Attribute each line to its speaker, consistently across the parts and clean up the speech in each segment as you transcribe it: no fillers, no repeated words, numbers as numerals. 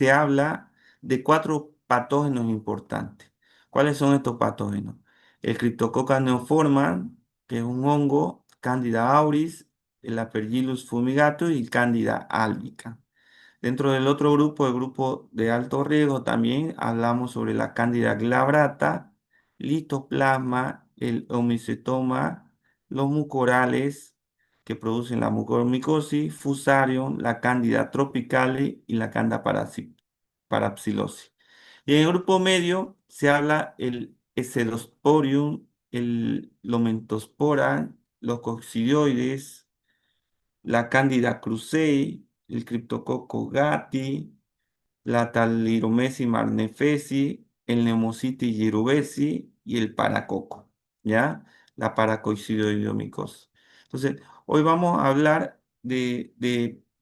Speaker 1: se habla de cuatro patógenos importantes. ¿Cuáles son estos patógenos? El Cryptococcus neoformans, que es un hongo, Candida auris, el Aspergillus fumigatus y Candida albicans. Dentro del otro grupo, el grupo de alto riesgo, también hablamos sobre la Candida glabrata, Listoplasma, el Omicetoma, los mucorales que producen la mucormicosis, Fusarium, la Candida tropicalis y la Candida parapsilosis. Y en el grupo medio se habla el Escelosporium, el Lomentospora, los coccidioides, la Candida krusei, el Cryptococcus gattii, la Taliromesi marnefesi, el Pneumocystis jirovesi y el paracoco, ¿ya? La paracoicidioidomicosis. Entonces, hoy vamos a hablar de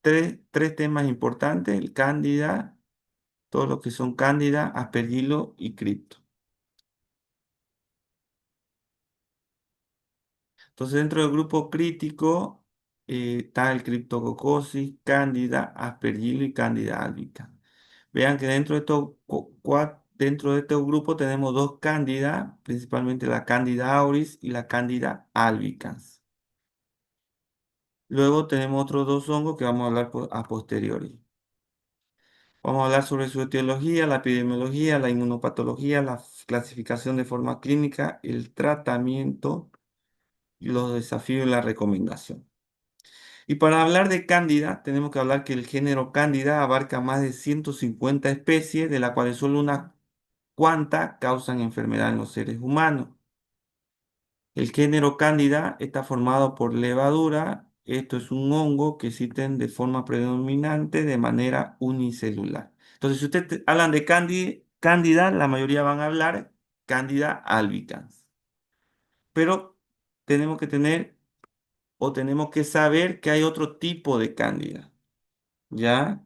Speaker 1: tres temas importantes, el Cándida, todo lo que son Cándida, Aspergilo y Cripto. Entonces, dentro del grupo crítico está el Cryptococcus, Cándida, Aspergilo y Cándida albicans. Vean que dentro de este grupo tenemos dos cándidas, principalmente la Candida auris y la Candida albicans. Luego tenemos otros dos hongos que vamos a hablar a posteriori. Vamos a hablar sobre su etiología, la epidemiología, la inmunopatología, la clasificación de forma clínica, el tratamiento y los desafíos y la recomendación. Y para hablar de Cándida, tenemos que hablar que el género Cándida abarca más de 150 especies, de las cuales solo unas cuantas causan enfermedad en los seres humanos. El género Cándida está formado por levadura. Esto es un hongo que existen de forma predominante de manera unicelular. Entonces, si ustedes hablan de Cándida, la mayoría van a hablar Cándida albicans. Pero tenemos que tener o tenemos que saber que hay otro tipo de Cándida, ¿ya?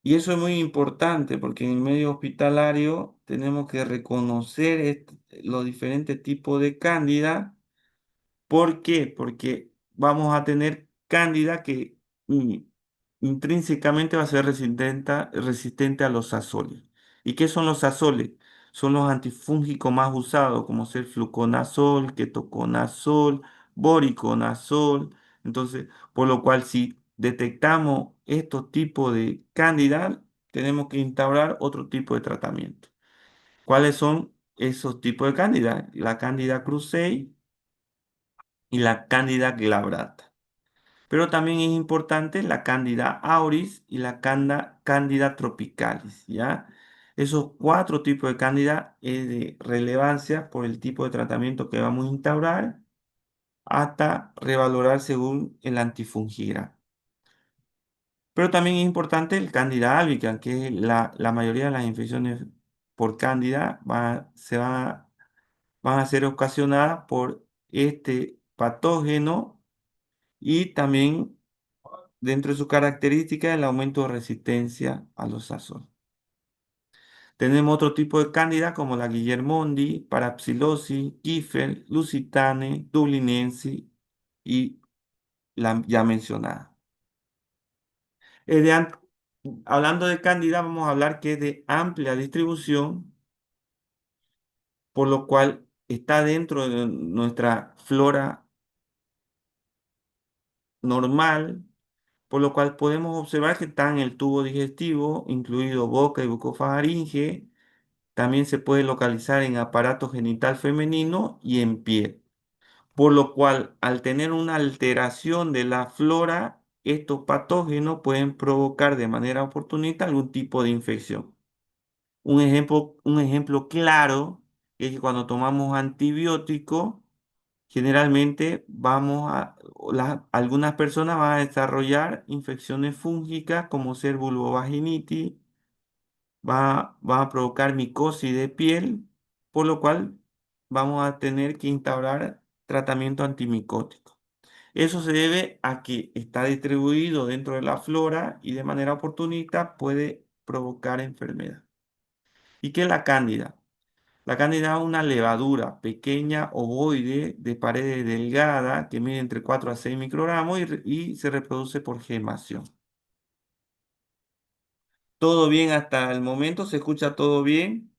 Speaker 1: Y eso es muy importante porque en el medio hospitalario tenemos que reconocer los diferentes tipos de cándida. ¿Por qué? Porque vamos a tener cándida que mm, intrínsecamente va a ser resistente a los azoles. ¿Y qué son los azoles? Son los antifúngicos más usados, como ser fluconazol, ketoconazol, voriconazol. Entonces, por lo cual, si detectamos estos tipos de cándida, tenemos que instaurar otro tipo de tratamiento. ¿Cuáles son esos tipos de cándida? La cándida krusei y la Cándida glabrata. Pero también es importante la Cándida auris y la Cándida tropicalis, ¿ya? Esos cuatro tipos de Cándida es de relevancia por el tipo de tratamiento que vamos a instaurar hasta revalorar según el antifungigrama. Pero también es importante el Cándida albicans, que la mayoría de las infecciones por Cándida van a ser ocasionadas por este patógeno y también dentro de su característica el aumento de resistencia a los azoles. Tenemos otro tipo de cándida como la Guillermondi, Parapsilosis, Kiefer, Lusitane, Dublinensis y la ya mencionada. Eh, de am- Hablando de cándida, vamos a hablar que es de amplia distribución, por lo cual está dentro de nuestra flora normal, por lo cual podemos observar que está en el tubo digestivo, incluido boca y bucofaringe. También se puede localizar en aparato genital femenino y en piel. Por lo cual, al tener una alteración de la flora, estos patógenos pueden provocar de manera oportunista algún tipo de infección. Un ejemplo claro es que cuando tomamos antibióticos, generalmente algunas personas van a desarrollar infecciones fúngicas como ser vulvovaginitis, va a provocar micosis de piel, por lo cual vamos a tener que instaurar tratamiento antimicótico. Eso se debe a que está distribuido dentro de la flora y de manera oportunista puede provocar enfermedad. ¿Y qué es la cándida? La cándida es una levadura pequeña, ovoide, de paredes delgadas, que mide entre 4 a 6 microgramos y se reproduce por gemación. ¿Todo bien hasta el momento? ¿Se escucha todo bien?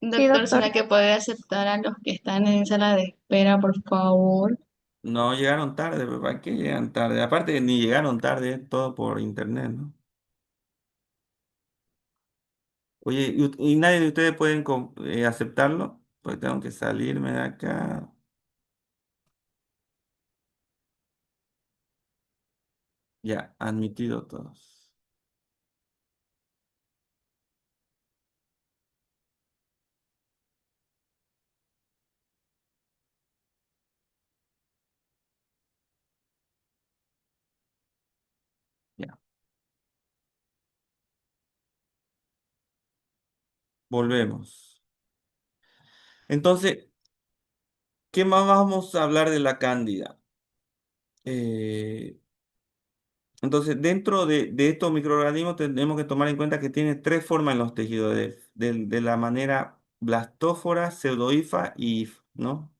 Speaker 2: Sí,
Speaker 3: Doctor,
Speaker 2: doctor.
Speaker 3: ¿será que puede aceptar a los que están en sala de espera, por favor?
Speaker 1: No llegaron tarde, pero ¿para qué llegan tarde? Aparte, ni llegaron tarde, todo por internet, ¿no? Oye, ¿y nadie de ustedes pueden aceptarlo? Pues tengo que salirme de acá. Ya, admitido todos. Ya, volvemos. Entonces, ¿qué más vamos a hablar de la cándida? Eh, entonces, dentro de estos microorganismos tenemos que tomar en cuenta que tiene tres formas en los tejidos, de la manera blastófora, pseudohifa y hif, ¿no?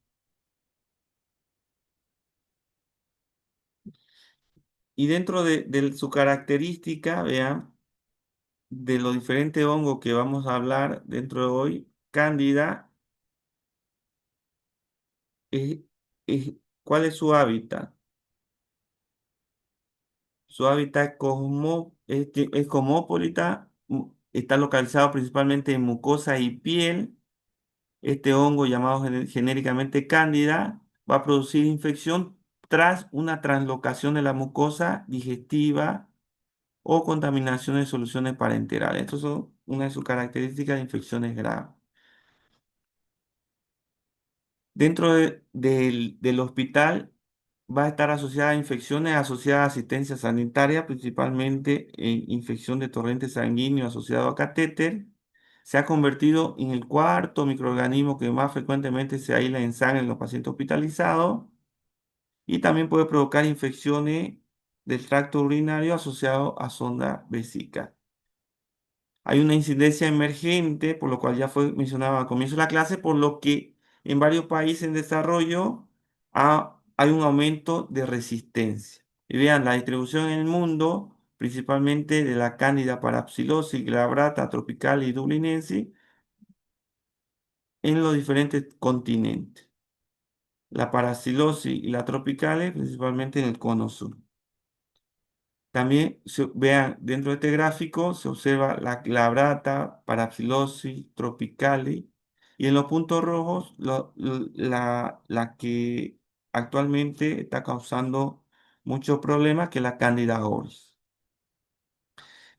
Speaker 1: Y dentro de su característica, vean, de los diferentes hongos que vamos a hablar dentro de hoy, cándida, es, es- ¿cuál es su hábitat? Su hábitat es cosmopolita, está localizado principalmente en mucosa y piel. Este hongo, llamado genéricamente cándida, va a producir infección tras una translocación de la mucosa digestiva o contaminación de soluciones parenterales. Estas son una de sus características de infecciones graves. Dentro del hospital va a estar asociada a infecciones asociadas a asistencia sanitaria, principalmente en infección de torrente sanguíneo asociado a catéter. Se ha convertido en el cuarto microorganismo que más frecuentemente se aísla en sangre en los pacientes hospitalizados y también puede provocar infecciones del tracto urinario asociado a sonda vesical. Hay una incidencia emergente, por lo cual ya fue mencionado al comienzo de la clase, por lo que en varios países en desarrollo hay un aumento de resistencia. Y vean la distribución en el mundo, principalmente de la Candida parapsilosis, glabrata, tropical y dublinensis, en los diferentes continentes. La parapsilosis y la tropicales, principalmente en el cono sur. También vean, dentro de este gráfico se observa la glabrata, parapsilosis, tropicali y en los puntos rojos la que actualmente está causando muchos problemas, que es la Candida auris.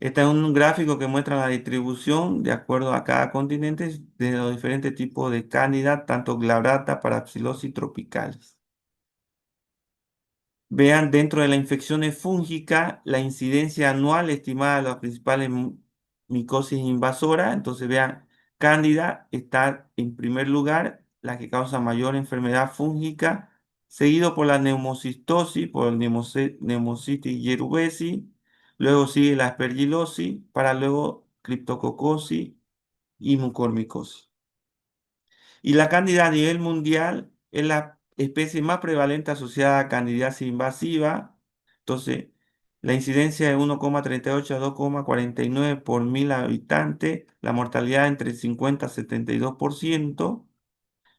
Speaker 1: Este es un gráfico que muestra la distribución de acuerdo a cada continente de los diferentes tipos de Candida, tanto glabrata, parapsilosis y tropicales. Vean dentro de las infecciones fúngicas la incidencia anual estimada de las principales micosis invasoras. Entonces vean, Cándida está en primer lugar, la que causa mayor enfermedad fúngica, seguido por la neumocistosis, por el Pneumocystis jirovecii, luego sigue la aspergilosis, para luego criptococosis y mucormicosis. Y la cándida a nivel mundial es la especie más prevalente asociada a candidiasis invasiva. Entonces, la incidencia de 1,38 a 2,49 por mil habitantes, la mortalidad entre 50 a 72%,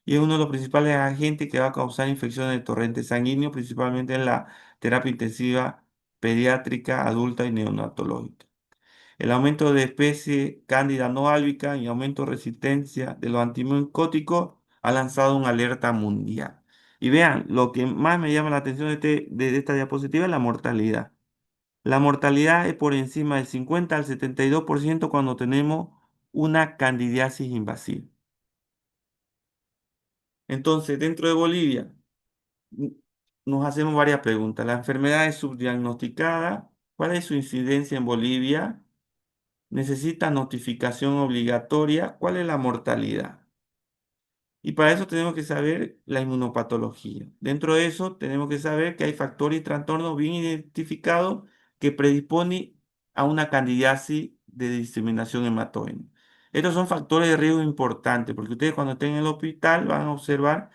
Speaker 1: y es uno de los principales agentes que va a causar infecciones de torrente sanguíneo, principalmente en la terapia intensiva pediátrica, adulta y neonatológica. El aumento de especie cándida no álbica y aumento de resistencia de los antimicóticos ha lanzado una alerta mundial. Y vean, lo que más me llama la atención de esta diapositiva es la mortalidad. La mortalidad es por encima del 50 al 72% cuando tenemos una candidiasis invasiva. Entonces, dentro de Bolivia, n- nos hacemos varias preguntas. ¿La enfermedad es subdiagnosticada? ¿Cuál es su incidencia en Bolivia? ¿Necesita notificación obligatoria? ¿Cuál es la mortalidad? Y para eso tenemos que saber la inmunopatología. Dentro de eso tenemos que saber que hay factores y trastornos bien identificados que predisponen a una candidiasis de diseminación hematógena. Estos son factores de riesgo importantes porque ustedes cuando estén en el hospital van a observar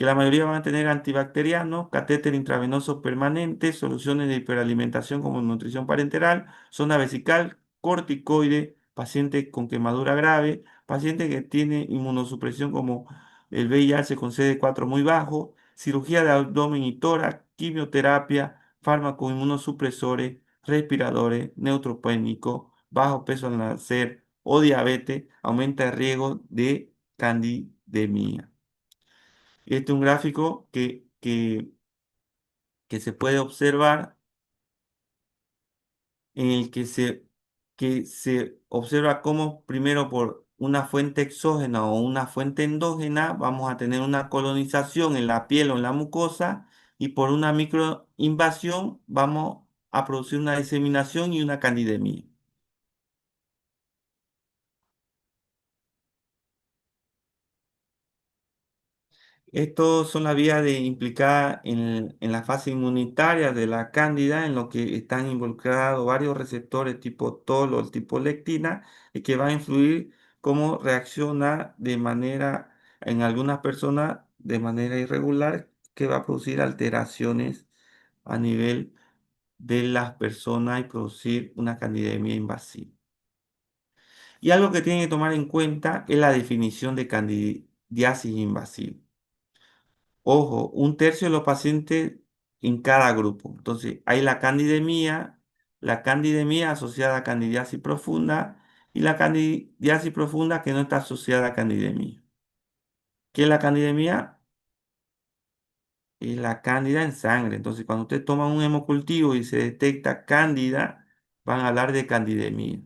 Speaker 1: que la mayoría van a tener antibacterianos, catéter intravenoso permanente, soluciones de hiperalimentación como nutrición parenteral, sonda vesical, corticoide, paciente con quemadura grave, paciente que tiene inmunosupresión como el VIH con CD4 muy bajo, cirugía de abdomen y tórax, quimioterapia, fármacos inmunosupresores, respiradores, neutropénicos, bajo peso al nacer o diabetes, aumenta el riesgo de candidemia. Este es un gráfico que se puede observar en el que se observa cómo primero por una fuente exógena o una fuente endógena vamos a tener una colonización en la piel o en la mucosa y por una microinvasión vamos a producir una diseminación y una candidemia. Estos son las vías implicadas en la fase inmunitaria de la cándida, en lo que están involucrados varios receptores tipo TOL o tipo lectina, y que va a influir cómo reacciona de manera, en algunas personas, de manera irregular, que va a producir alteraciones a nivel de las personas y producir una candidemia invasiva. Y algo que tienen que tomar en cuenta es la definición de candidiasis invasiva. Ojo, un tercio de los pacientes en cada grupo. Entonces, hay la candidemia asociada a candidiasis profunda y la candidiasis profunda que no está asociada a candidemia. ¿Qué es la candidemia? Es la cándida en sangre. Entonces, cuando usted toma un hemocultivo y se detecta cándida, van a hablar de candidemia.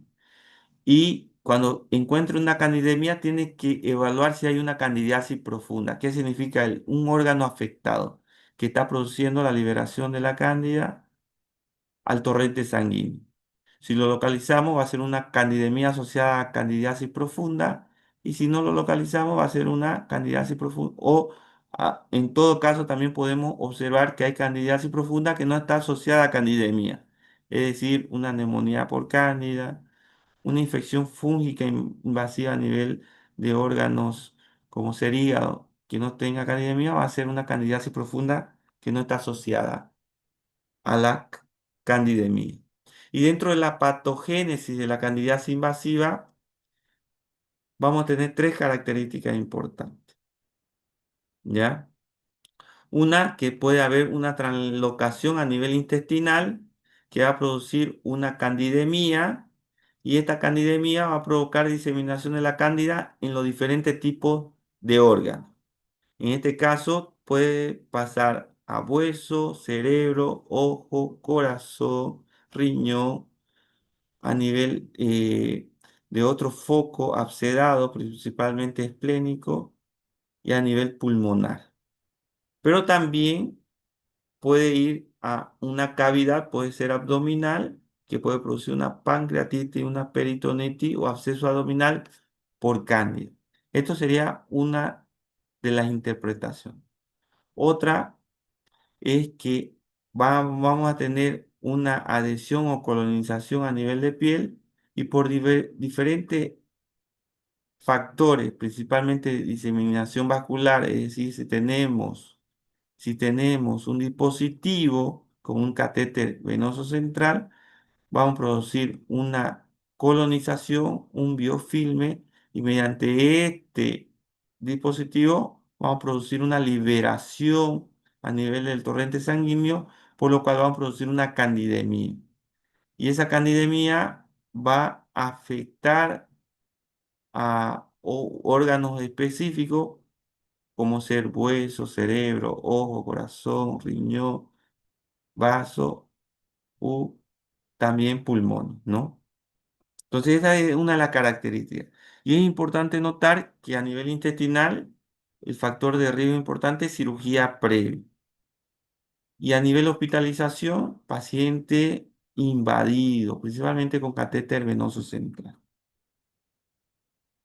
Speaker 1: Y cuando encuentre una candidemia, tiene que evaluar si hay una candidiasis profunda. ¿Qué significa un órgano afectado que está produciendo la liberación de la cándida al torrente sanguíneo? Si lo localizamos, va a ser una candidemia asociada a candidiasis profunda. Y si no lo localizamos, va a ser una candidiasis profunda. O en todo caso, también podemos observar que hay candidiasis profunda que no está asociada a candidemia. Es decir, una neumonía por cándida, una infección fúngica invasiva a nivel de órganos como ser hígado que no tenga candidemia va a ser una candidiasis profunda que no está asociada a la candidemia. Y dentro de la patogénesis de la candidiasis invasiva vamos a tener tres características importantes, ¿ya? Una, que puede haber una translocación a nivel intestinal que va a producir una candidemia y esta candidemia va a provocar diseminación de la cándida en los diferentes tipos de órganos. En este caso puede pasar a hueso, cerebro, ojo, corazón, riñón, a nivel de otro foco abscedado, principalmente esplénico, y a nivel pulmonar. Pero también puede ir a una cavidad, puede ser abdominal, que puede producir una pancreatitis, una peritonitis o absceso abdominal por cándida. Esto sería una de las interpretaciones. Otra es que vamos a tener una adhesión o colonización a nivel de piel y por diferentes factores, principalmente diseminación vascular, es decir, si tenemos un dispositivo como un catéter venoso central, vamos a producir una colonización, un biofilme, y mediante este dispositivo vamos a producir una liberación a nivel del torrente sanguíneo, por lo cual vamos a producir una candidemia. Y esa candidemia va a afectar a órganos específicos como ser hueso, cerebro, ojo, corazón, riñón, vaso u también pulmón, ¿no? Entonces esa es una de las características. Y es importante notar que a nivel intestinal el factor de riesgo importante es cirugía previa. Y a nivel hospitalización, paciente invadido, principalmente con catéter venoso central.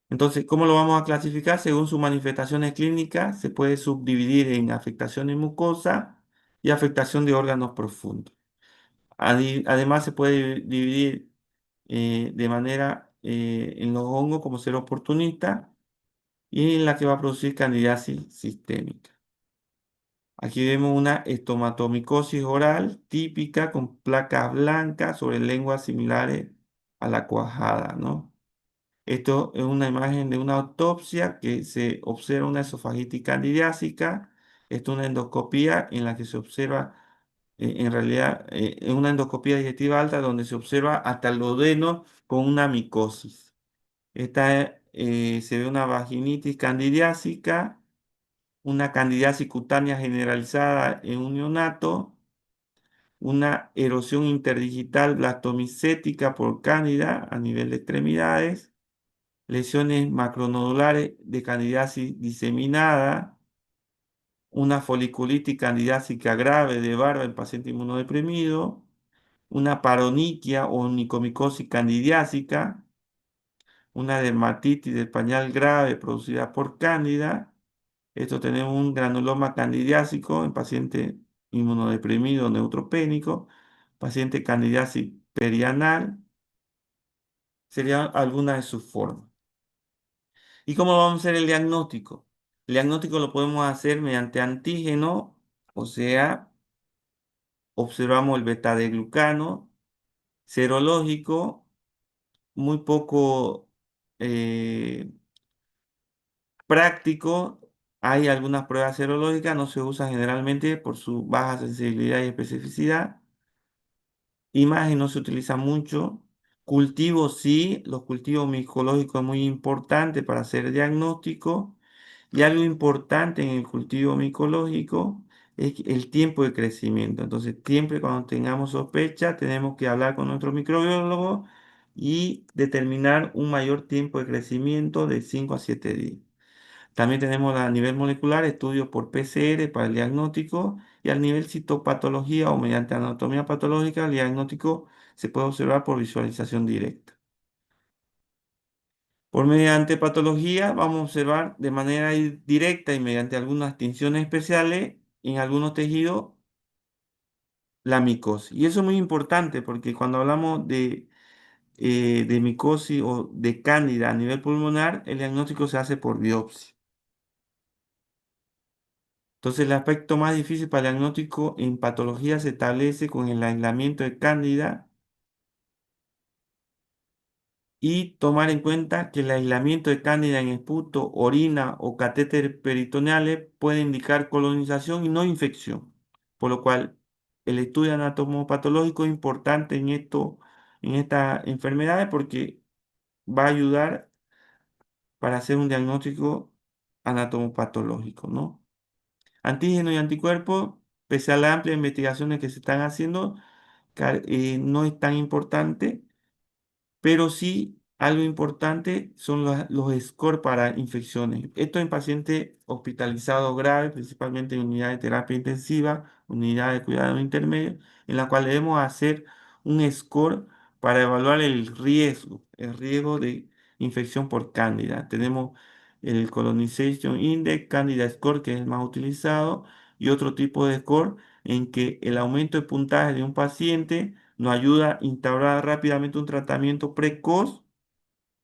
Speaker 1: Entonces, ¿cómo lo vamos a clasificar? Según sus manifestaciones clínicas, se puede subdividir en afectación en mucosa y afectación de órganos profundos. Además, se puede dividir de manera en los hongos como ser oportunista y en la que va a producir candidiasis sistémica. Aquí vemos una estomatomicosis oral típica con placas blancas sobre lenguas similares a la cuajada, ¿no? Esto es una imagen de una autopsia que se observa una esofagitis candidiásica. Esto es una endoscopía en la que se observa, en realidad, es una endoscopía digestiva alta donde se observa hasta el duodeno con una micosis. Se ve una vaginitis candidiásica, una candidiasis cutánea generalizada en un neonato, una erosión interdigital blastomicética por cándida a nivel de extremidades, lesiones macronodulares de candidiasis diseminada, una foliculitis candidiásica grave de barba en paciente inmunodeprimido, una paroniquia o onicomicosis candidiásica, una dermatitis del pañal grave producida por cándida. Esto tenemos un granuloma candidiásico en paciente inmunodeprimido neutropénico, paciente candidiasis perianal, serían algunas de sus formas. ¿Y cómo vamos a hacer el diagnóstico? El diagnóstico lo podemos hacer mediante antígeno, o sea, observamos el beta de glucano, serológico, muy poco eh, práctico. Hay algunas pruebas serológicas, no se usan generalmente por su baja sensibilidad y especificidad. Imagen no se utiliza mucho. Cultivos sí, los cultivos micológicos es muy importante para hacer diagnóstico. Y algo importante en el cultivo micológico es el tiempo de crecimiento. Entonces, siempre cuando tengamos sospecha, tenemos que hablar con nuestro microbiólogo y determinar un mayor tiempo de crecimiento de 5 a 7 días. También tenemos a nivel molecular estudios por PCR para el diagnóstico y al nivel citopatología o mediante anatomía patológica, el diagnóstico se puede observar por visualización directa. Por mediante patología vamos a observar de manera directa y mediante algunas tinciones especiales en algunos tejidos la micosis. Y eso es muy importante porque cuando hablamos de micosis o de cándida a nivel pulmonar, el diagnóstico se hace por biopsia. Entonces, el aspecto más difícil para el diagnóstico en patología se establece con el aislamiento de cándida y tomar en cuenta que el aislamiento de cándida en esputo, orina o catéteres peritoneales puede indicar colonización y no infección, por lo cual el estudio anatomopatológico es importante en estas enfermedades porque va a ayudar para hacer un diagnóstico anatomopatológico, ¿no? Antígenos y anticuerpos, pese a las amplias investigaciones que se están haciendo, no es tan importante, pero sí algo importante son los scores para infecciones. Esto en pacientes hospitalizados graves, principalmente en unidades de terapia intensiva, unidades de cuidado intermedio, en la cual debemos hacer un score para evaluar el riesgo de infección por cándida. Tenemos el Colonization Index, Candida Score, que es el más utilizado, y otro tipo de score en que el aumento de puntaje de un paciente nos ayuda a instaurar rápidamente un tratamiento precoz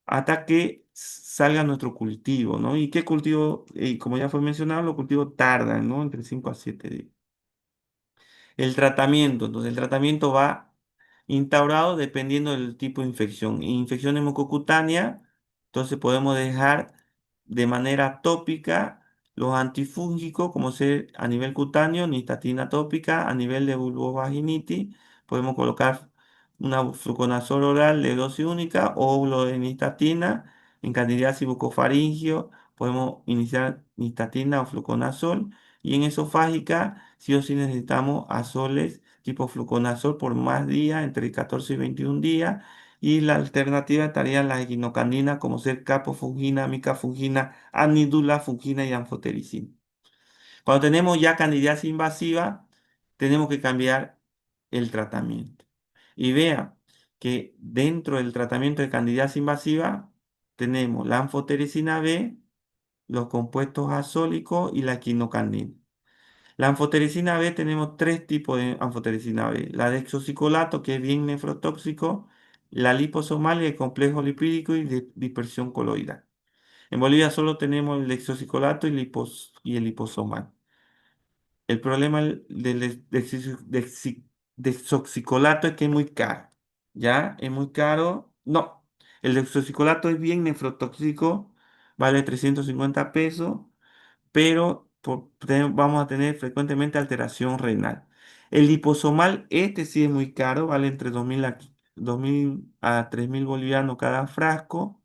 Speaker 1: hasta que salga nuestro cultivo, ¿no? ¿Y qué cultivo? Como ya fue mencionado, los cultivos tardan, ¿no? Entre 5 a 7 días. El tratamiento, entonces el tratamiento va instaurado dependiendo del tipo de infección. Infección hemococutánea, entonces podemos dejar de manera tópica los antifúngicos, como ser a nivel cutáneo, nistatina tópica, a nivel de vulvovaginitis, podemos colocar una fluconazol oral de dosis única o lo de nistatina. En candidiasis bucofaringio, podemos iniciar nistatina o fluconazol. Y en esofágica, sí o sí necesitamos azoles tipo fluconazol por más días, entre 14 y 21 días. Y la alternativa estarían las equinocandinas como ser capofungina, micafungina, anidulafungina y anfotericina. Cuando tenemos ya candidiasis invasiva, tenemos que cambiar el tratamiento. Y vea que dentro del tratamiento de candidiasis invasiva tenemos la anfotericina B, los compuestos azólicos y la quinocandina. La anfotericina B tenemos tres tipos de anfotericina B. La de exocicolato, que es bien nefrotóxico, la liposomal y el complejo lipídico y de dispersión coloidal. En Bolivia solo tenemos el exocicolato y el liposomal. El problema del desoxicolato es que es muy caro. ¿Ya? Es muy caro. No, el desoxicolato es bien nefrotóxico, vale 350 pesos, pero vamos a tener frecuentemente alteración renal. El liposomal, este sí es muy caro, vale entre 2.000 a 3.000 bolivianos cada frasco.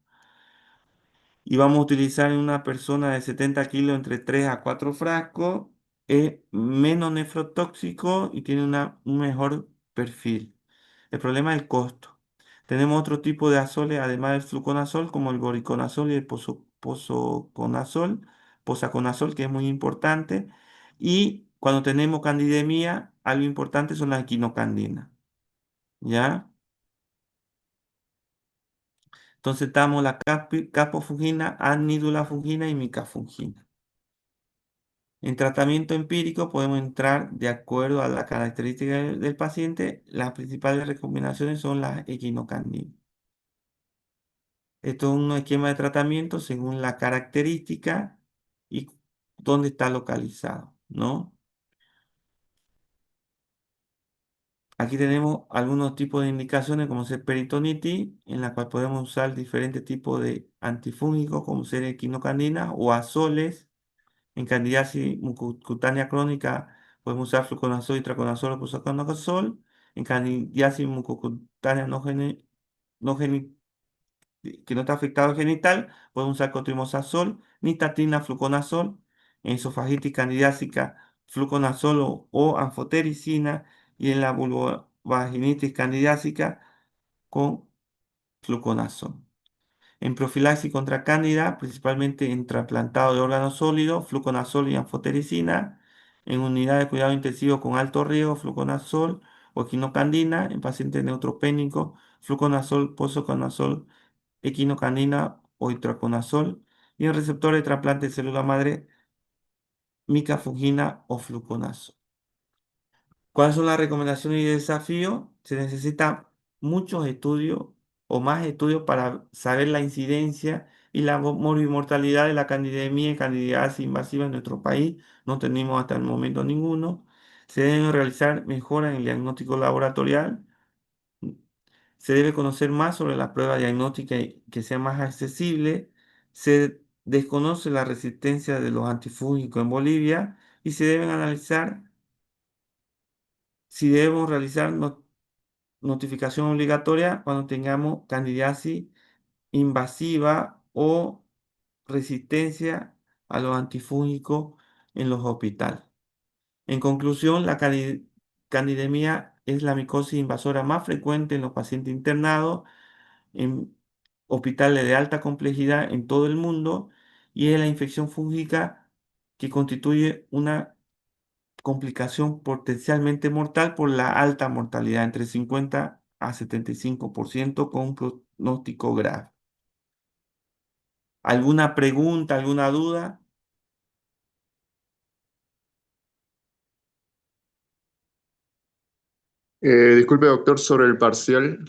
Speaker 1: Y vamos a utilizar en una persona de 70 kilos entre 3 a 4 frascos. Es menos nefrotóxico y tiene un mejor perfil. El problema es el costo. Tenemos otro tipo de azoles, además del fluconazol, como el voriconazol y el posaconazol, que es muy importante. Y cuando tenemos candidemia, algo importante son las equinocandinas. ¿Ya? Entonces estamos la capofungina, anidulafungina y micafungina. En tratamiento empírico podemos entrar de acuerdo a la característica del paciente. Las principales recomendaciones son las equinocandinas. Esto es un esquema de tratamiento según la característica y dónde está localizado, ¿no? Aquí tenemos algunos tipos de indicaciones como ser peritonitis, en la cual podemos usar diferentes tipos de antifúngicos como ser equinocandina o azoles. En candidiasis mucocutánea crónica podemos usar fluconazol, itraconazol o posaconazol. En candidiasis mucocutánea no que no está afectado genital, podemos usar cotrimoxazol, nitatina, fluconazol. En esofagitis candidiásica, fluconazol o anfotericina. Y en la vulvovaginitis candidiásica con fluconazol. En profilaxis contra cándida, principalmente en trasplantado de órganos sólidos, fluconazol y anfotericina. En unidad de cuidado intensivo con alto riesgo, fluconazol o equinocandina. En pacientes neutropénicos, fluconazol, posaconazol, equinocandina o itraconazol. Y en receptores de trasplante de célula madre, micafungina o fluconazol. ¿Cuáles son las recomendaciones y desafíos? Se necesitan muchos estudios o más estudios para saber la incidencia y la morbimortalidad de la candidemia y candidiasis invasiva en nuestro país. No tenemos hasta el momento ninguno. Se deben realizar mejoras en el diagnóstico laboratorial. Se debe conocer más sobre la prueba diagnóstica y que sea más accesible. Se desconoce la resistencia de los antifúngicos en Bolivia y se deben analizar si debemos realizar notificación obligatoria cuando tengamos candidiasis invasiva o resistencia a los antifúngicos en los hospitales. En conclusión, la candidemia es la micosis invasora más frecuente en los pacientes internados en hospitales de alta complejidad en todo el mundo y es la infección fúngica que constituye una complicación potencialmente mortal por la alta mortalidad, entre 50 a 75% con un pronóstico grave. ¿Alguna pregunta, alguna duda?
Speaker 4: Disculpe, doctor, sobre el parcial.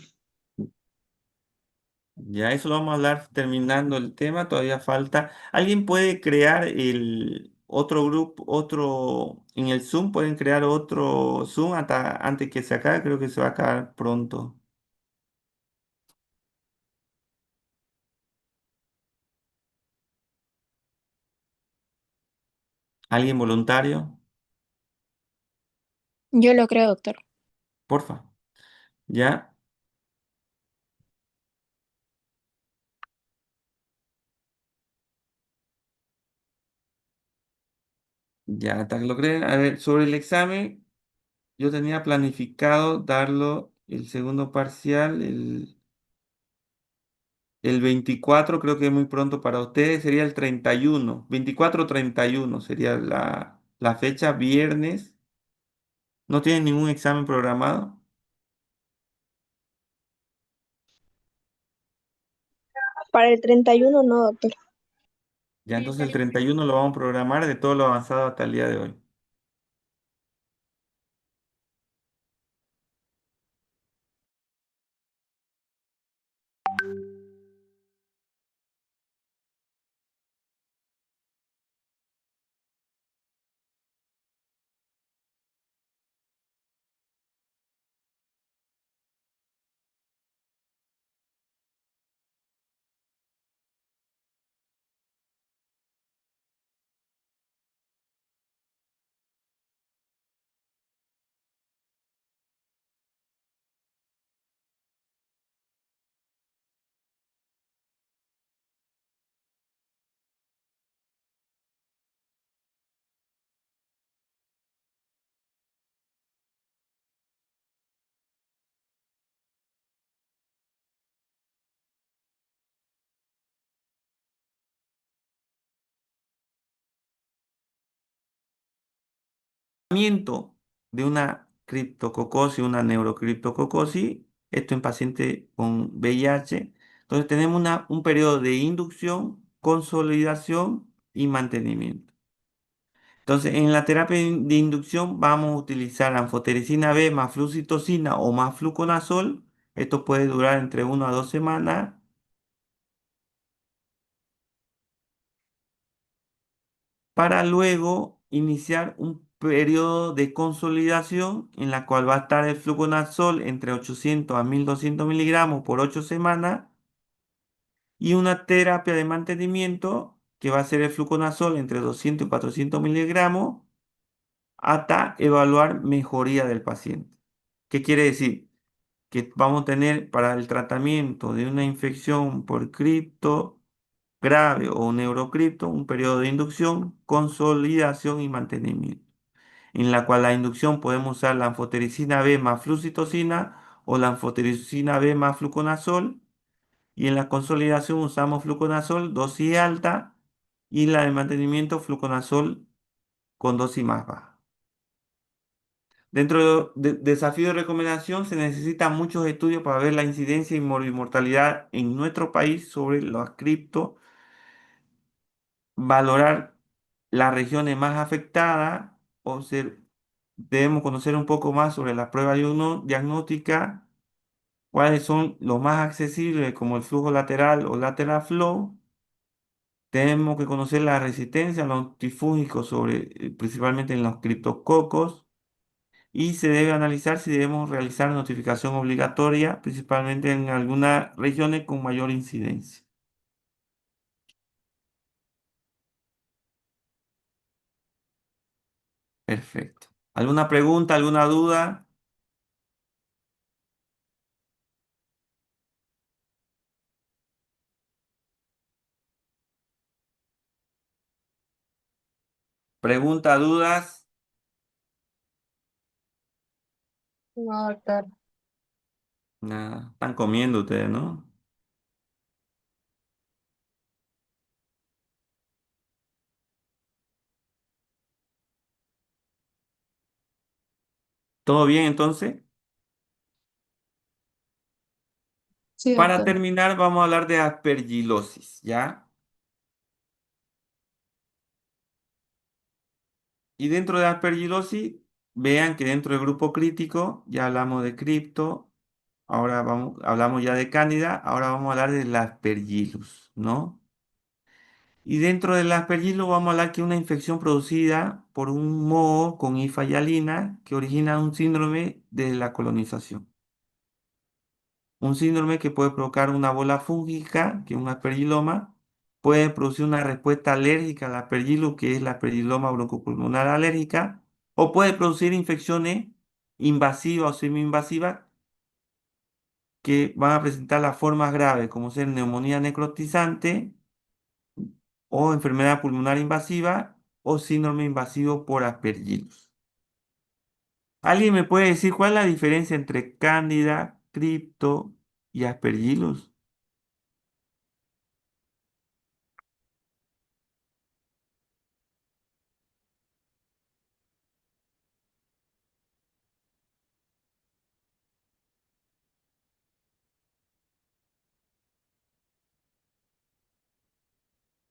Speaker 1: Ya eso lo vamos a hablar terminando el tema, todavía falta. ¿Alguien puede crear el otro grupo, en el Zoom? ¿Pueden crear otro Zoom hasta antes que se acabe? Creo que se va a acabar pronto. ¿Alguien voluntario?
Speaker 2: Yo lo creo, doctor.
Speaker 1: Porfa. ¿Ya? Ya, hasta que lo creen. A ver, sobre el examen, yo tenía planificado darlo el segundo parcial, el 24, creo que es muy pronto para ustedes, sería el 31, 24-31 sería la fecha, viernes. ¿No tienen ningún examen programado?
Speaker 2: Para el 31 no, doctor.
Speaker 1: Ya, entonces el 31 lo vamos a programar de todo lo avanzado hasta el día de hoy. tratamiento de una criptococosis, una neurocriptococosis, esto en paciente con VIH. Entonces tenemos un periodo de inducción, consolidación y mantenimiento. Entonces, en la terapia de inducción vamos a utilizar anfotericina B más flucitocina o más fluconazol. Esto puede durar entre 1 a 2 semanas para luego iniciar un periodo de consolidación en la cual va a estar el fluconazol entre 800 a 1200 miligramos por 8 semanas y una terapia de mantenimiento que va a ser el fluconazol entre 200 y 400 miligramos hasta evaluar mejoría del paciente. ¿Qué quiere decir? Que vamos a tener para el tratamiento de una infección por cripto grave o neurocripto un periodo de inducción, consolidación y mantenimiento, en la cual la inducción podemos usar la anfotericina B más flucitocina o la anfotericina B más fluconazol, y en la consolidación usamos fluconazol dosis alta y la de mantenimiento fluconazol con dosis más baja. Dentro de desafío de recomendación se necesitan muchos estudios para ver la incidencia y mortalidad en nuestro país sobre los cripto, valorar las regiones más afectadas, debemos conocer un poco más sobre las pruebas diagnósticas, cuáles son los más accesibles como el flujo lateral o lateral flow. Tenemos que conocer la resistencia a los antifúngicos principalmente en los criptococos. Y se debe analizar si debemos realizar notificación obligatoria, principalmente en algunas regiones con mayor incidencia. Perfecto. ¿Alguna pregunta, alguna duda? ¿Pregunta, dudas?
Speaker 3: No, doctor.
Speaker 1: Nada. Están comiendo ustedes, ¿no? ¿Todo bien entonces?
Speaker 3: Sí,
Speaker 1: Para
Speaker 3: doctor.
Speaker 1: terminar, vamos a hablar de aspergilosis, ¿ya? Y dentro de aspergilosis, vean que dentro del grupo crítico ya hablamos de cripto, hablamos ya de cándida, ahora vamos a hablar del aspergillus, ¿no? Y dentro del aspergillus vamos a hablar que es una infección producida por un moho con hifa y alina que origina un síndrome de la colonización. Un síndrome que puede provocar una bola fúngica, que es un aspergiloma, puede producir una respuesta alérgica al aspergillus, que es la aspergiloma broncopulmonar alérgica, o puede producir infecciones invasivas o semi-invasivas que van a presentar las formas graves, como ser neumonía necrotizante o enfermedad pulmonar invasiva o síndrome invasivo por aspergillus. ¿Alguien me puede decir cuál es la diferencia entre cándida, cripto y aspergillus?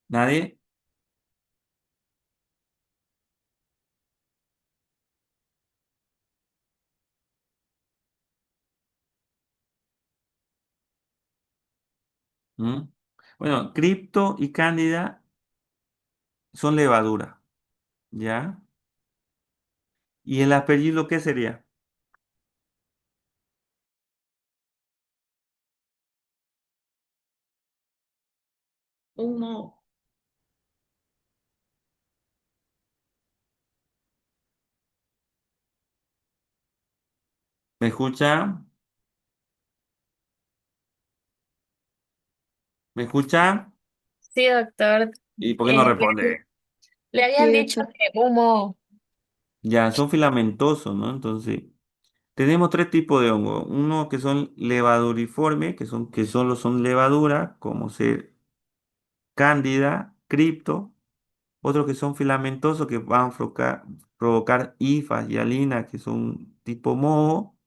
Speaker 1: ¿Nadie? ¿Mm? Bueno, cripto y cándida son levadura, ¿ya? ¿Y el aspergillus qué sería? Uno. ¿Me escucha? ¿Me escucha?
Speaker 3: Sí, doctor.
Speaker 1: ¿Y por qué no
Speaker 3: Eh,
Speaker 1: responde?
Speaker 3: le habían
Speaker 2: Sí,
Speaker 3: dicho
Speaker 2: doctor.
Speaker 3: que humo.
Speaker 1: Ya, son filamentosos, ¿no? Entonces, tenemos tres tipos de hongos. Uno que son levaduriformes, que solo son levaduras, como ser cándida, cripto. Otros que son filamentosos que van a provocar hifas y alinas que son tipo moho,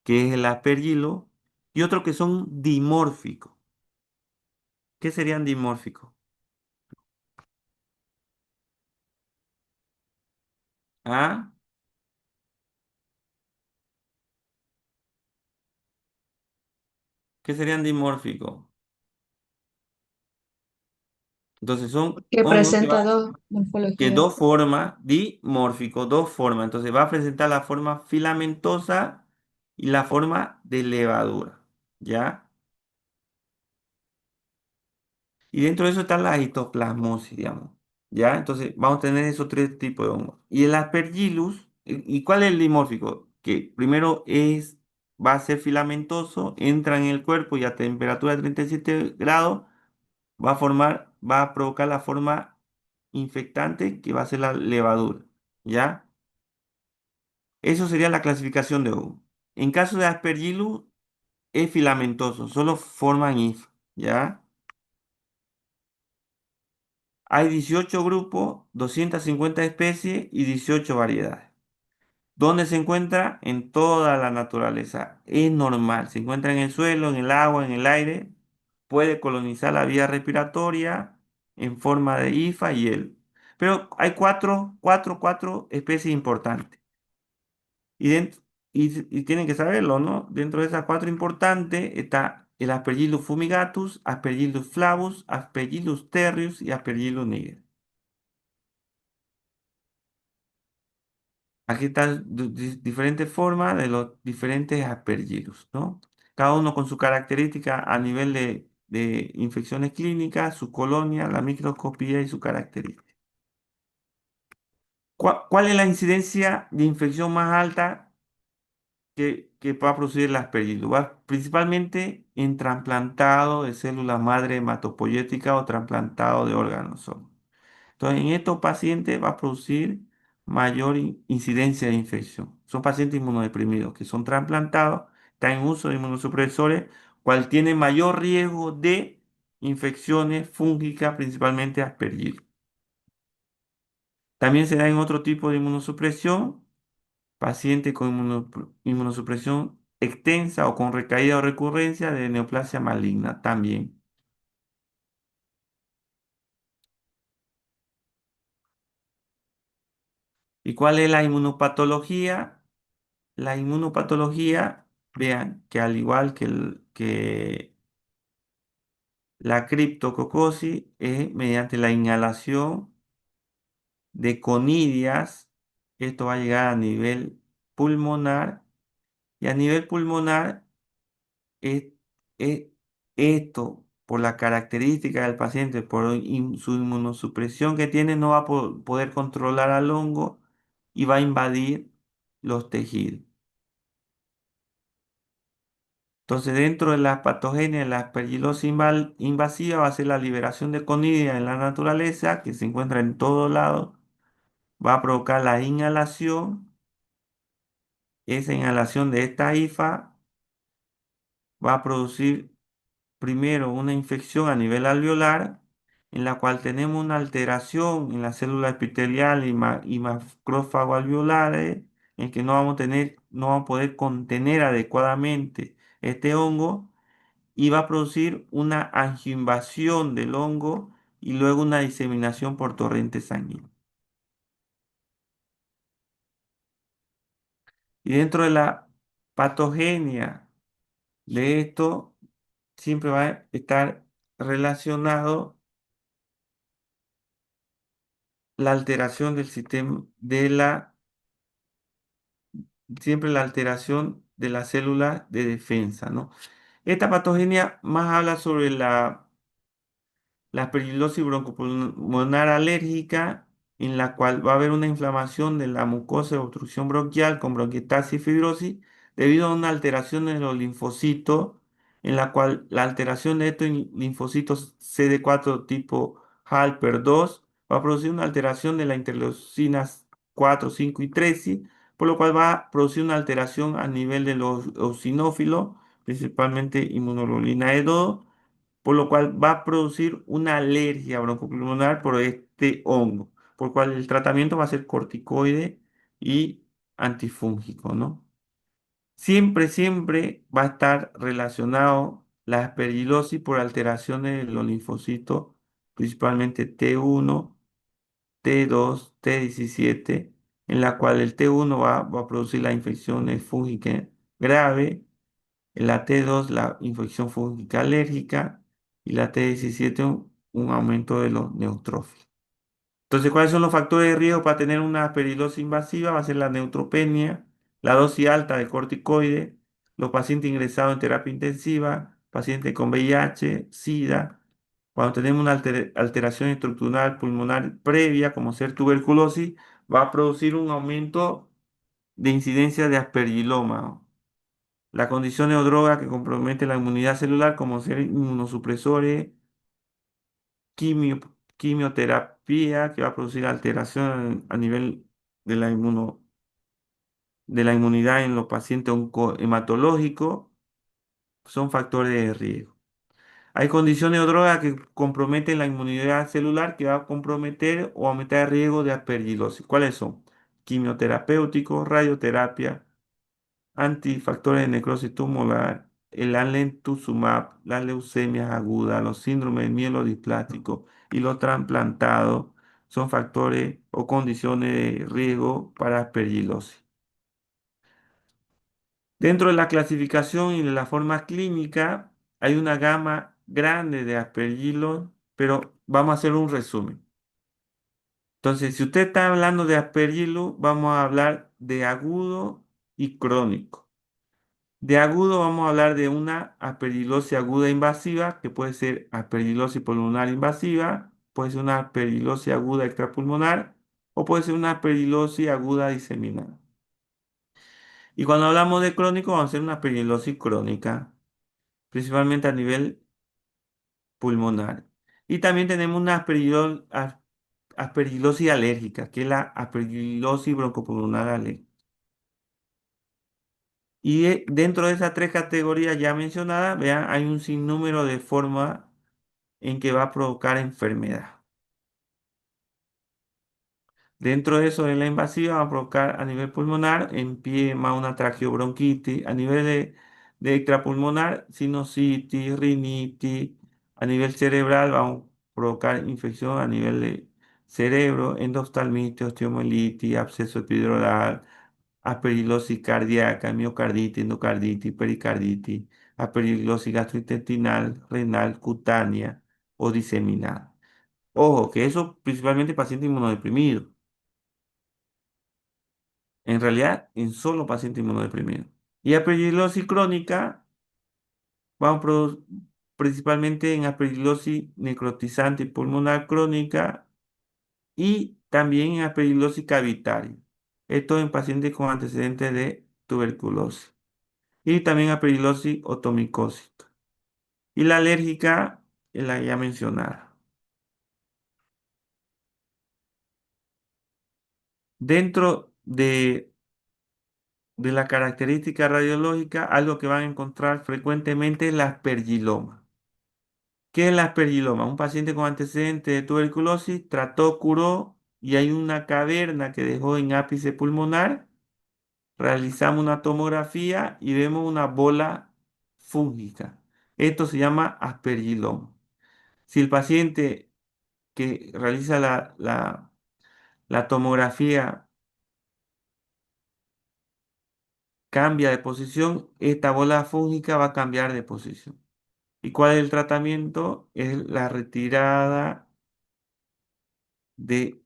Speaker 1: que es el aspergilo, y otros que son dimórficos. ¿Qué serían dimórficos? ¿Ah? ¿Qué serían dimórficos? Entonces son
Speaker 3: Que
Speaker 1: hongos
Speaker 3: presenta dos
Speaker 1: que
Speaker 3: morfologías.
Speaker 1: dos formas, dimórficos, dos formas. Entonces va a presentar la forma filamentosa y la forma de levadura, ¿ya? Y dentro de eso está la histoplasmosis, digamos, ¿ya? Entonces vamos a tener esos tres tipos de hongos. Y el Aspergillus, ¿y cuál es el dimórfico? Que primero va a ser filamentoso, entra en el cuerpo y a temperatura de 37 grados va a provocar la forma infectante que va a ser la levadura, ¿ya? Eso sería la clasificación de hongo. En caso de Aspergillus, es filamentoso, solo forman hif, ¿ya? Hay 18 grupos, 250 especies y 18 variedades. ¿Dónde se encuentra? En toda la naturaleza. Es normal. Se encuentra en el suelo, en el agua, en el aire. Puede colonizar la vía respiratoria en forma de hifa y hielo. Pero hay cuatro especies importantes. Y, y tienen que saberlo, ¿no? Dentro de esas cuatro importantes está el Aspergillus fumigatus, Aspergillus flavus, Aspergillus tertius y Aspergillus niger. Aquí están diferentes formas de los diferentes aspergillus, ¿no? Cada uno con su característica a nivel de infecciones clínicas, su colonia, la microscopía y su característica. ¿Cuál es la incidencia de infección más alta que va a producir el aspergillus? Va principalmente en trasplantado de células madre hematopoyética o trasplantado de órganos. Entonces, en estos pacientes va a producir mayor incidencia de infección. Son pacientes inmunodeprimidos que son trasplantados, están en uso de inmunosupresores, cual tiene mayor riesgo de infecciones fúngicas, principalmente aspergillus. También se da en otro tipo de inmunosupresión, pacientes con inmunosupresión extensa o con recaída o recurrencia de neoplasia maligna también. ¿Y cuál es la inmunopatología? La inmunopatología, vean que al igual que la criptococosis, es mediante la inhalación de conidias. Esto va a llegar a nivel pulmonar y a nivel pulmonar es, es- esto, por la característica del paciente, por su inmunosupresión que tiene, no va a poder controlar al hongo y va a invadir los tejidos. Entonces, dentro de la patogenia de la aspergilosis invasiva va a ser la liberación de conidia en la naturaleza, que se encuentra en todo lado, va a provocar la inhalación. Esa inhalación de esta hifa va a producir primero una infección a nivel alveolar, en la cual tenemos una alteración en la célula epitelial y macrófago alveolares, en que no vamos a poder contener adecuadamente este hongo y va a producir una angioinvasión del hongo y luego una diseminación por torrente sanguíneo. Y dentro de la patogenia de esto, siempre va a estar relacionado la alteración del sistema siempre la alteración de la célula de defensa, ¿no? Esta patogenia más habla sobre la aspergilosis broncopulmonar alérgica, en la cual va a haber una inflamación de la mucosa de obstrucción bronquial con bronquiectasis y fibrosis debido a una alteración de los linfocitos, en la cual la alteración de estos linfocitos CD4 tipo Halper 2 va a producir una alteración de las interleucinas 4, 5 y 13, por lo cual va a producir una alteración a nivel de los eosinófilos, principalmente inmunoglobulina E2, por lo cual va a producir una alergia broncopulmonar por este hongo. por cual el tratamiento va a ser corticoide y antifúngico, ¿no? Siempre va a estar relacionado la aspergilosis por alteraciones de los linfocitos, principalmente T1, T2, T17, en la cual el T1 va a producir la infección fúngica grave, la T2 la infección fúngica alérgica y la T17 un aumento de los neutrófilos. Entonces, ¿cuáles son los factores de riesgo para tener una perilosis invasiva? Va a ser la neutropenia, la dosis alta de corticoides, los pacientes ingresados en terapia intensiva, pacientes con VIH, SIDA. Cuando tenemos una alteración estructural pulmonar previa, como ser tuberculosis, va a producir un aumento de incidencia de aspergiloma. Las condiciones o drogas que comprometen la inmunidad celular, como ser inmunosupresores, quimio- quimioterapia, que va a producir alteración a nivel de de la inmunidad en los pacientes oncohematológicos, son factores de riesgo. Hay condiciones o drogas que comprometen la inmunidad celular que va a comprometer o aumentar el riesgo de aspergilosis. ¿Cuáles son? Quimioterapéuticos, radioterapia, antifactores de necrosis tumoral, el alemtuzumab, las leucemias agudas, los síndromes mielodispláticos y los trasplantados son factores o condiciones de riesgo para aspergilosis. Dentro de la clasificación y de la forma clínica hay una gama grande de aspergilos, pero vamos a hacer un resumen. Entonces, si usted está hablando de aspergilo, vamos a hablar de agudo y crónico. De agudo vamos a hablar de una aspergilosis aguda invasiva, que puede ser aspergilosis pulmonar invasiva, puede ser una aspergilosis aguda extrapulmonar o puede ser una aspergilosis aguda diseminada. Y cuando hablamos de crónico, vamos a hacer una aspergilosis crónica, principalmente a nivel pulmonar. Y también tenemos una aspergilosis alérgica, que es la aspergilosis broncopulmonar alérgica. Y dentro de esas tres categorías ya mencionadas, vean, hay un sinnúmero de formas en que va a provocar enfermedad. Dentro de eso de la invasiva va a provocar a nivel pulmonar empiema, una traqueobronquitis, a nivel de extrapulmonar, sinusitis, rinitis, a nivel cerebral va a provocar infección a nivel de cerebro, endoftalmitis, osteomielitis, absceso epidural, aspergilosis cardíaca, miocarditis, endocarditis, pericarditis, aspergilosis gastrointestinal, renal, cutánea o diseminada. Ojo, que eso principalmente pacientes inmunodeprimidos. En realidad, en solo pacientes inmunodeprimidos. Y aspergilosis crónica, vamos principalmente en aspergilosis necrotizante pulmonar crónica y también en aspergilosis cavitaria. Esto en pacientes con antecedentes de tuberculosis. Y también aspergilosis otomicócica. Y la alérgica es la ya mencionada. Dentro de la característica radiológica, algo que van a encontrar frecuentemente es la aspergiloma. ¿Qué es el aspergiloma? Un paciente con antecedentes de tuberculosis trató, curó y hay una caverna que dejó en ápice pulmonar. Realizamos una tomografía y vemos una bola fúngica. Esto se llama aspergiloma. Si el paciente que realiza la tomografía cambia de posición, esta bola fúngica va a cambiar de posición. ¿Y cuál es el tratamiento? Es la retirada de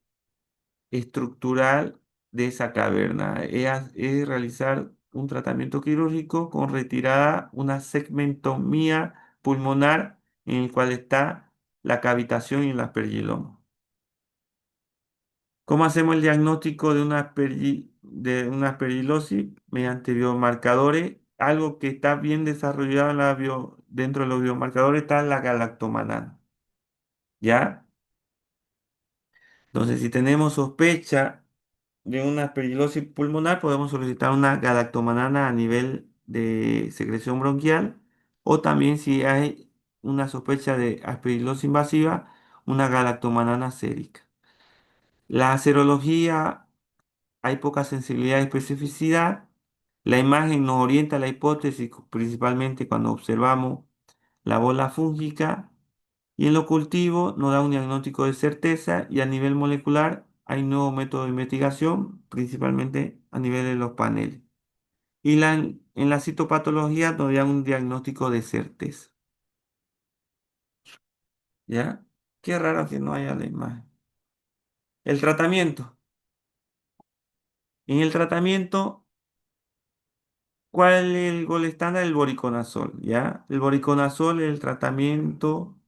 Speaker 1: estructural de esa caverna. Es realizar un tratamiento quirúrgico con retirada, una segmentomía pulmonar en el cual está la cavitación y el aspergiloma. ¿Cómo hacemos el diagnóstico de de una aspergilosis? Mediante biomarcadores. Algo que está bien desarrollado en dentro de los biomarcadores está la galactomanana. ¿Ya? Entonces, si tenemos sospecha de una aspergilosis pulmonar, podemos solicitar una galactomanana a nivel de secreción bronquial o también si hay una sospecha de aspergilosis invasiva, una galactomanana sérica. La serología, hay poca sensibilidad y especificidad. La imagen nos orienta a la hipótesis, principalmente cuando observamos la bola fúngica. Y en lo cultivo nos da un diagnóstico de certeza y a nivel molecular hay nuevos métodos de investigación, principalmente a nivel de los paneles. Y en la citopatología nos da un diagnóstico de certeza. ¿Ya? Qué raro que no haya la imagen. El tratamiento. En el tratamiento, ¿cuál es el gol estándar? El voriconazol, ¿ya? El voriconazol es el tratamiento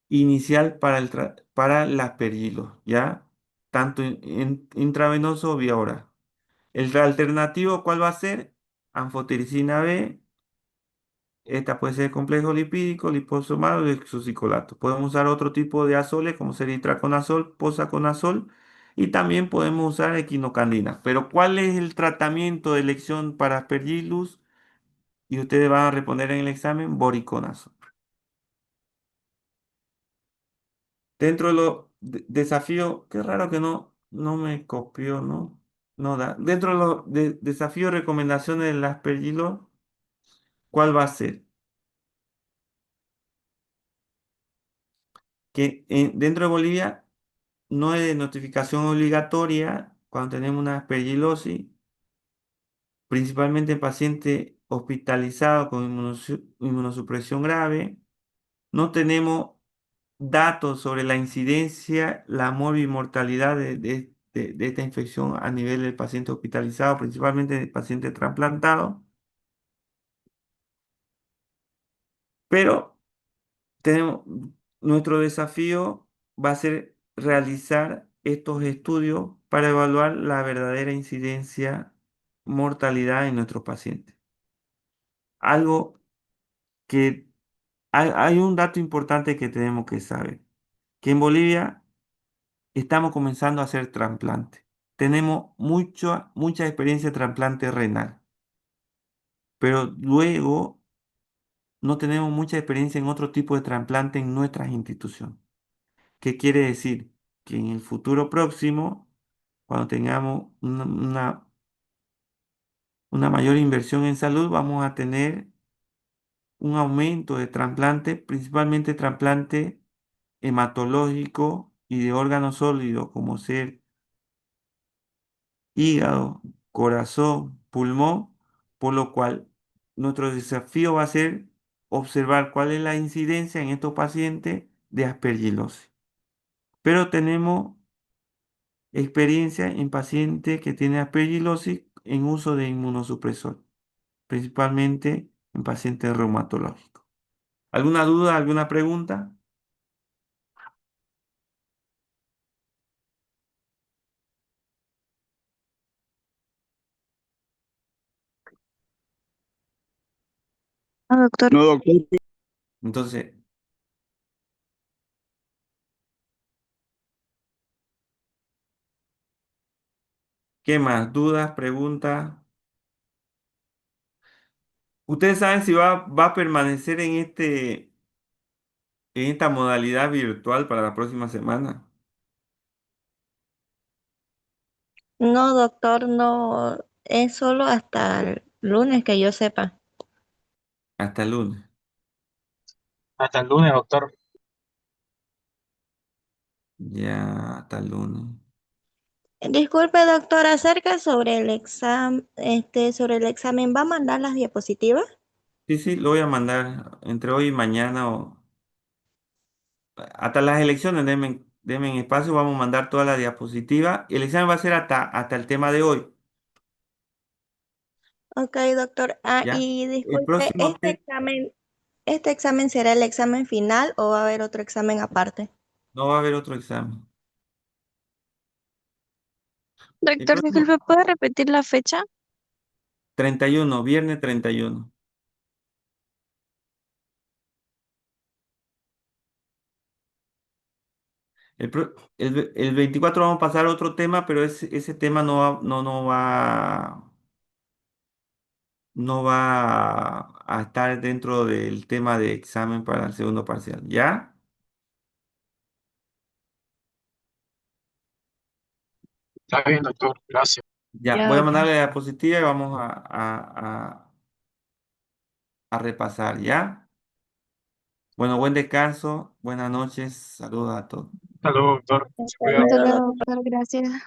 Speaker 1: inicial para el aspergilo, ¿ya? Tanto intravenoso o vía oral. El alternativo, ¿cuál va a ser? Anfotericina B. Esta puede ser complejo lipídico, liposomado y exocicolato. Podemos usar otro tipo de azoles como ser itraconazol, posaconazol y también podemos usar equinocandina. Pero ¿cuál es el tratamiento de elección para Aspergillus? Y ustedes van a responder en el examen boriconazol. Dentro de los desafíos, qué raro que no me copió, ¿no? No da. Dentro de los desafíos, recomendaciones del Aspergillus, ¿cuál va a ser? Que dentro de Bolivia no es de notificación obligatoria cuando tenemos una aspergilosis, principalmente en pacientes hospitalizados con inmunosupresión grave. No tenemos datos sobre la incidencia, la mortalidad de esta infección a nivel del paciente hospitalizado, principalmente del paciente trasplantado, pero tenemos, nuestro desafío va a ser realizar estos estudios para evaluar la verdadera incidencia, mortalidad en nuestros pacientes. Algo que hay un dato importante que tenemos que saber, que en Bolivia estamos comenzando a hacer trasplante. Tenemos mucha experiencia de trasplante renal, pero luego no tenemos mucha experiencia en otro tipo de trasplante en nuestras instituciones. ¿Qué quiere decir? Que en el futuro próximo, cuando tengamos una mayor inversión en salud, vamos a tener un aumento de trasplante, principalmente trasplante hematológico y de órganos sólidos como ser hígado, corazón, pulmón, por lo cual nuestro desafío va a ser observar cuál es la incidencia en estos pacientes de aspergilosis. Pero tenemos experiencia en pacientes que tienen aspergilosis en uso de inmunosupresor, principalmente en pacientes reumatológicos. ¿Alguna duda, alguna pregunta?
Speaker 2: Ah, doctor.
Speaker 4: No, doctor.
Speaker 1: Entonces, ¿qué más? ¿Dudas, preguntas? ¿Ustedes saben si va a permanecer en esta modalidad virtual para la próxima semana?
Speaker 2: No, doctor, no. Es solo hasta el lunes que yo sepa.
Speaker 1: Hasta el lunes.
Speaker 5: Hasta el lunes, doctor.
Speaker 1: Ya, hasta el lunes.
Speaker 2: Disculpe, doctor, acerca sobre el examen, ¿va a mandar las diapositivas?
Speaker 1: Sí, sí, lo voy a mandar entre hoy y mañana o hasta las elecciones. Denme espacio, vamos a mandar toda la diapositiva. El examen va a ser hasta el tema de hoy,
Speaker 2: Ok, doctor. Ah,
Speaker 1: ¿ya?
Speaker 2: y
Speaker 1: El
Speaker 2: disculpe,
Speaker 1: próximo tema
Speaker 2: ¿este examen será el examen final o va a haber otro examen aparte?
Speaker 1: no va a haber otro examen. El
Speaker 6: Doctor,
Speaker 1: próximo
Speaker 6: disculpe, ¿puede repetir la fecha?
Speaker 1: 31, viernes 31. El 24 vamos a pasar a otro tema, pero ese tema no va a estar dentro del tema de examen para el segundo parcial, ¿ya?
Speaker 5: Está bien, doctor. Gracias.
Speaker 1: Ya,
Speaker 2: Ya,
Speaker 1: voy a
Speaker 2: doctor.
Speaker 1: mandarle la diapositiva y vamos a repasar, ¿ya? Bueno, buen descanso, buenas noches, saludos a todos.
Speaker 5: Hasta luego, doctor. Se
Speaker 2: Hasta
Speaker 5: cuida.
Speaker 6: Hasta
Speaker 2: luego,
Speaker 6: luego,
Speaker 2: doctor.
Speaker 6: doctor. Gracias.